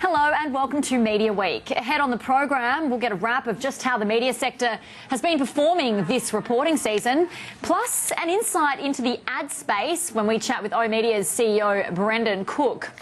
Hello and welcome to Media Week. Ahead on the program, we'll get a wrap of just how the media sector has been performing this reporting season, plus an insight into the ad space when we chat with oMedia's CEO Brendan Cook.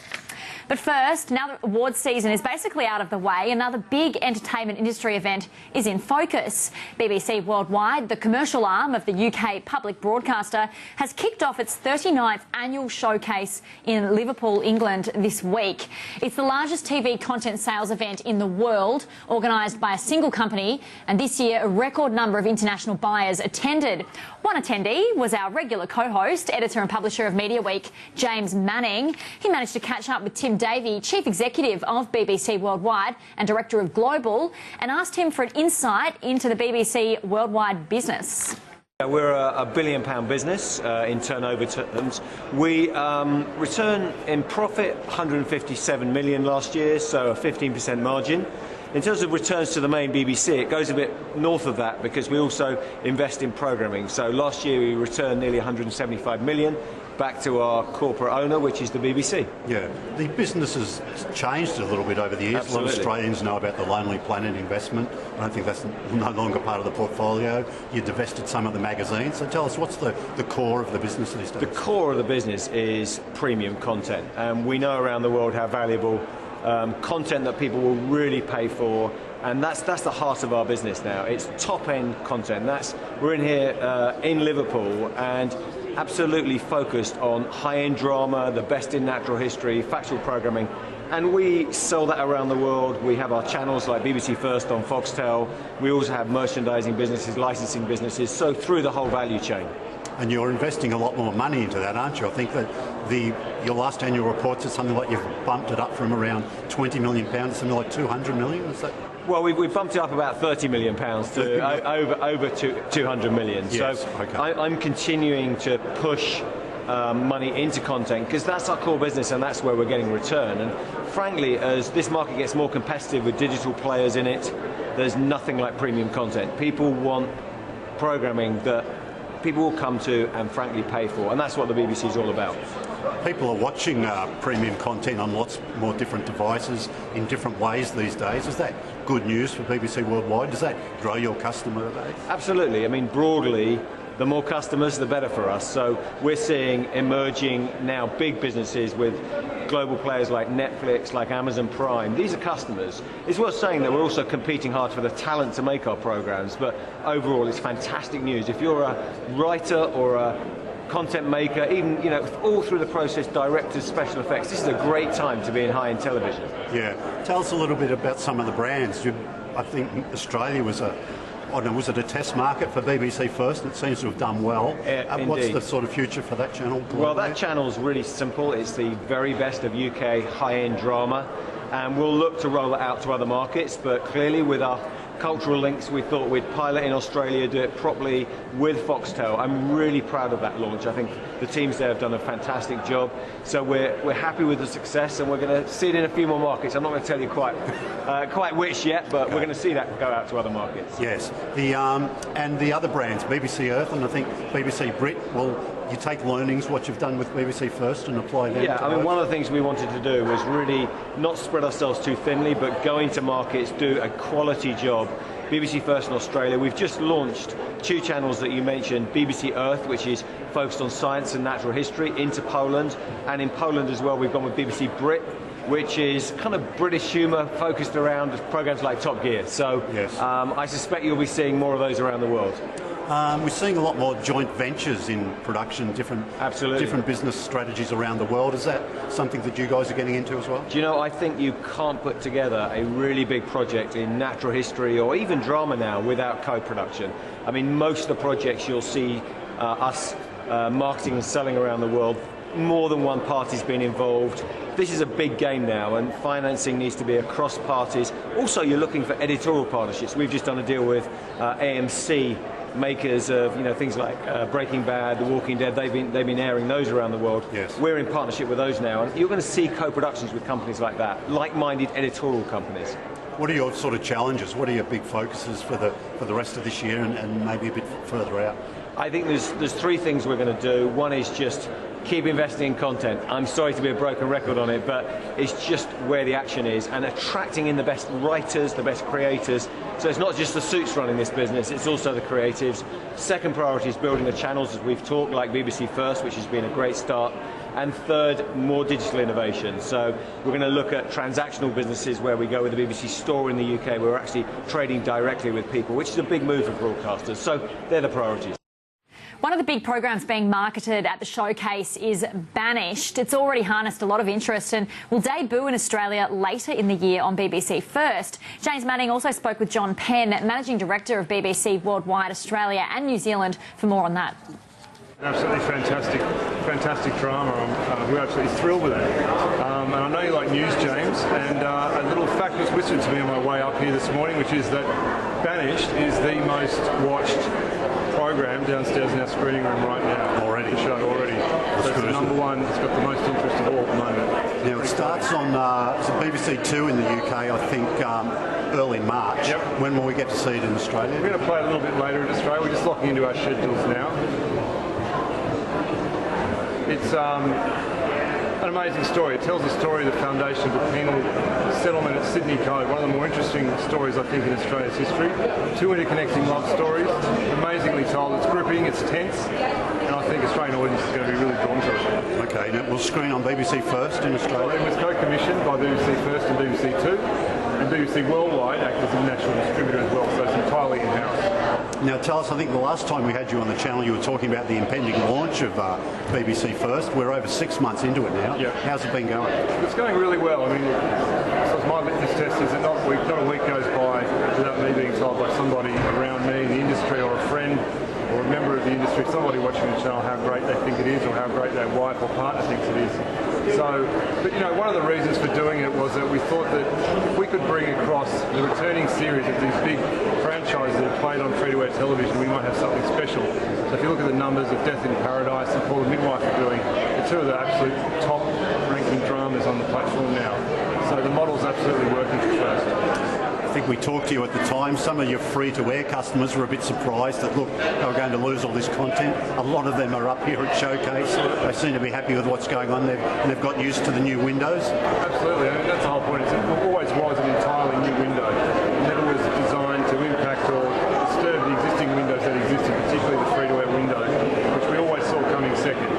But first, now that awards season is basically out of the way, another big entertainment industry event is in focus. BBC Worldwide, the commercial arm of the UK public broadcaster, has kicked off its 39th annual showcase in Liverpool, England this week. It's the largest TV content sales event in the world, organised by a single company, and this year a record number of international buyers attended. One attendee was our regular co-host, editor and publisher of Mediaweek, James Manning. He managed to catch up with Tim Davey, Chief Executive of BBC Worldwide and Director of Global, and asked him for an insight into the BBC Worldwide business. We're a £1 billion business in turnover terms. We return in profit 157 million last year, so a 15% margin. In terms of returns to the main BBC, it goes a bit north of that because we also invest in programming. So last year we returned nearly 175 million back to our corporate owner, which is the BBC. Yeah, the business has changed a little bit over the years. Absolutely. A lot of Australians know about the Lonely Planet investment. I don't think that's no longer part of the portfolio. You divested some of the magazines. So tell us, what's the core of the business these days? The core of the business is premium content. And we know around the world how valuable content that people will really pay for, and that's the heart of our business now. It's top-end content. We're in here in Liverpool and absolutely focused on high-end drama, the best in natural history, factual programming, and we sell that around the world. We have our channels like BBC First on Foxtel. We also have merchandising businesses, licensing businesses, so through the whole value chain. And you're investing a lot more money into that, aren't you? I think that your last annual report said something like you've bumped it up from around £20 million to something like 200 million. Is that? Well, we bumped it up about £30 million to over 200 million. Yes, so okay. I'm continuing to push money into content because that's our core business and that's where we're getting return. And frankly, as this market gets more competitive with digital players in it, there's nothing like premium content. People want programming that people will come to and frankly pay for, and that's what the BBC is all about. People are watching premium content on lots more different devices in different ways these days. Is that good news for BBC Worldwide? Does that grow your customer base? Absolutely. I mean, broadly, the more customers, the better for us. So we're seeing emerging now big businesses with global players like Netflix, like Amazon Prime. These are customers. It's worth saying that we're also competing hard for the talent to make our programs, but overall it's fantastic news. If you're a writer or a content maker, even, all through the process, directors, special effects, this is a great time to be in high-end television. Yeah. Tell us a little bit about some of the brands. I think Australia was was it a test market for BBC First? It seems to have done well. What's the sort of future for that channel? Well, that channel's really simple. It's the very best of UK high-end drama, and we'll look to roll it out to other markets, but clearly with our cultural links, we thought we'd pilot in Australia, do it properly with Foxtel. I'm really proud of that launch. I think the teams there have done a fantastic job. So we're happy with the success, and we're going to see it in a few more markets. I'm not going to tell you quite which yet, but we're going to see that go out to other markets. Yes. And the other brands, BBC Earth and I think BBC Brit, you take learnings, what you've done with BBC First, and apply them. Yeah, I mean, one of the things we wanted to do was really not spread ourselves too thinly, but go into markets, do a quality job. BBC First in Australia, we've just launched 2 channels that you mentioned, BBC Earth, which is focused on science and natural history, into Poland, and in Poland as well we've gone with BBC Brit, which is kind of British humour focused around programs like Top Gear. So yes. I suspect you'll be seeing more of those around the world. We're seeing a lot more joint ventures in production, different business strategies around the world. Is that something that you guys are getting into as well? Do you know, I think you can't put together a really big project in natural history or even drama now without co-production. I mean, most of the projects you'll see us marketing and selling around the world, more than one party's been involved. This is a big game now, and financing needs to be across parties. Also, you're looking for editorial partnerships. We've just done a deal with AMC, makers of things like Breaking Bad, The Walking Dead. They've been airing those around the world. Yes. We're in partnership with those now, and you're going to see co-productions with companies like that, like-minded editorial companies. What are your sort of challenges? What are your big focuses for the rest of this year and maybe a bit further out? I think there's three things we're going to do. One is just keep investing in content. I'm sorry to be a broken record on it, but it's just where the action is, and attracting in the best writers, the best creators. So it's not just the suits running this business, it's also the creatives. Second priority is building the channels, as we've talked, like BBC First, which has been a great start. And third, more digital innovation. So we're going to look at transactional businesses where we go with the BBC Store in the UK, where we're actually trading directly with people, which is a big move for broadcasters. So they're the priorities. One of the big programs being marketed at the showcase is Banished. It's already harnessed a lot of interest and will debut in Australia later in the year on BBC First. James Manning also spoke with John Penn, Managing Director of BBC Worldwide, Australia and New Zealand, for more on that. Absolutely fantastic drama. We're absolutely thrilled with it. And I know you like news, James, and a little fact was whispered to me on my way up here this morning, which is that Banished is the most watched program downstairs in our screening room right now. Already? The show already. So it's the number one, it's got the most interest of all at the moment. Now it starts on BBC 2 in the UK, I think, early March. Yep. When will we get to see it in Australia? We're going to play it a little bit later in Australia. We're just locking into our schedules now. It's an amazing story. It tells the story of the foundation of the penal settlement at Sydney Cove, one of the more interesting stories, I think, in Australia's history. Two interconnecting love stories, amazingly told. It's gripping, it's tense, and I think Australian audience is going to be really drawn to it. Okay, and it will screen on BBC First in Australia? It was co-commissioned by BBC First and BBC Two, and BBC Worldwide acts as a national distributor as well, so it's entirely in-house. Now tell us, I think the last time we had you on the channel you were talking about the impending launch of BBC First. We're over 6 months into it now. Yep. How's it been going? It's going really well. I mean, so my litmus test is that not a week goes by without me being told by somebody around me in the industry or a friend or a member of the industry, somebody watching the channel, how great they think it is or how great their wife or partner thinks it is. So, but you know, one of the reasons for doing it was that we thought that if we could bring across the returning series of these big franchises that are played on free-to-air television, we might have something special. So if you look at the numbers of Death in Paradise and Paul the Midwife are doing, the two of the absolute top-ranking dramas on the platform now. So the model's absolutely working for First. I think we talked to you at the time. Some of your free-to-air customers were a bit surprised that, look, they were going to lose all this content. A lot of them are up here at Showcase. They seem to be happy with what's going on. They've got used to the new windows. Absolutely. I mean, that's the whole point. It always was an entirely new window. It never was designed to impact or disturb the existing windows that existed, particularly the free-to-air window, which we always saw coming second.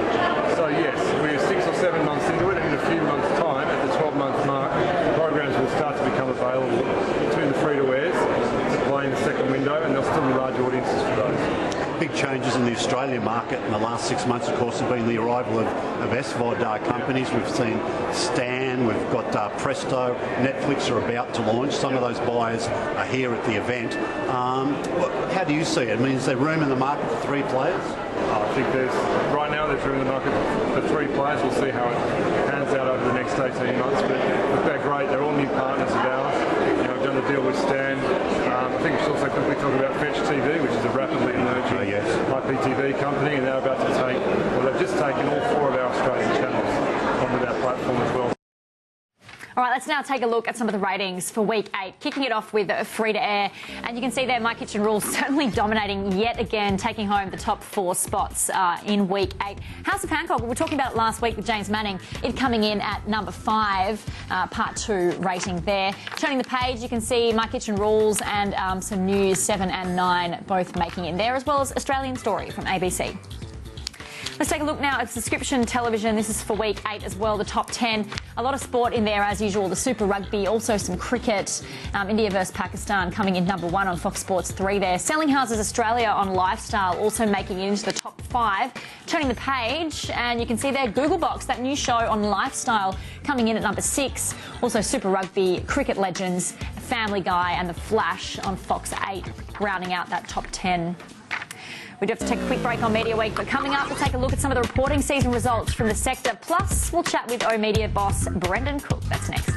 So yes, we're 6 or 7 months into it, and in a few months' time, at the 12-month mark, programs will start to become available to the free-to-airs to play in the second window, and there'll still be large audiences for those. Big changes in the Australian market in the last 6 months, of course, have been the arrival of SVOD companies. We've seen Stan, we've got Presto, Netflix are about to launch. Some of those buyers are here at the event. How do you see it? I mean, is there room in the market for 3 players? I think right now there's room in the market for 3 players. We'll see how it pans out over the next 18 months. But they're great. They're all new partners of ours. You know, we've done a deal with Stan. I think we should also quickly talk about Fetch TV, which is a rapidly emerging IPTV company, and they're about to they've just taken all 4 of our Australian channels onto their platform as well. All right, let's now take a look at some of the ratings for week 8, kicking it off with free-to-air. And you can see there My Kitchen Rules certainly dominating yet again, taking home the top 4 spots in week 8. House of Hancock, we were talking about it last week with James Manning, it coming in at number 5, part 2 rating there. Turning the page, you can see My Kitchen Rules and some News 7 and 9 both making it there, as well as Australian Story from ABC. Let's take a look now at subscription television. This is for week 8 as well, the top 10. A lot of sport in there as usual, the Super Rugby, also some cricket. India versus Pakistan coming in number 1 on Fox Sports 3 there. Selling Houses Australia on Lifestyle also making it into the top 5. Turning the page and you can see there Google Box, that new show on Lifestyle coming in at number 6. Also Super Rugby, Cricket Legends, Family Guy and The Flash on Fox 8 rounding out that top 10. We do have to take a quick break on Media Week, but coming up, we'll take a look at some of the reporting season results from the sector. Plus, we'll chat with Media boss Brendan Cook. That's next.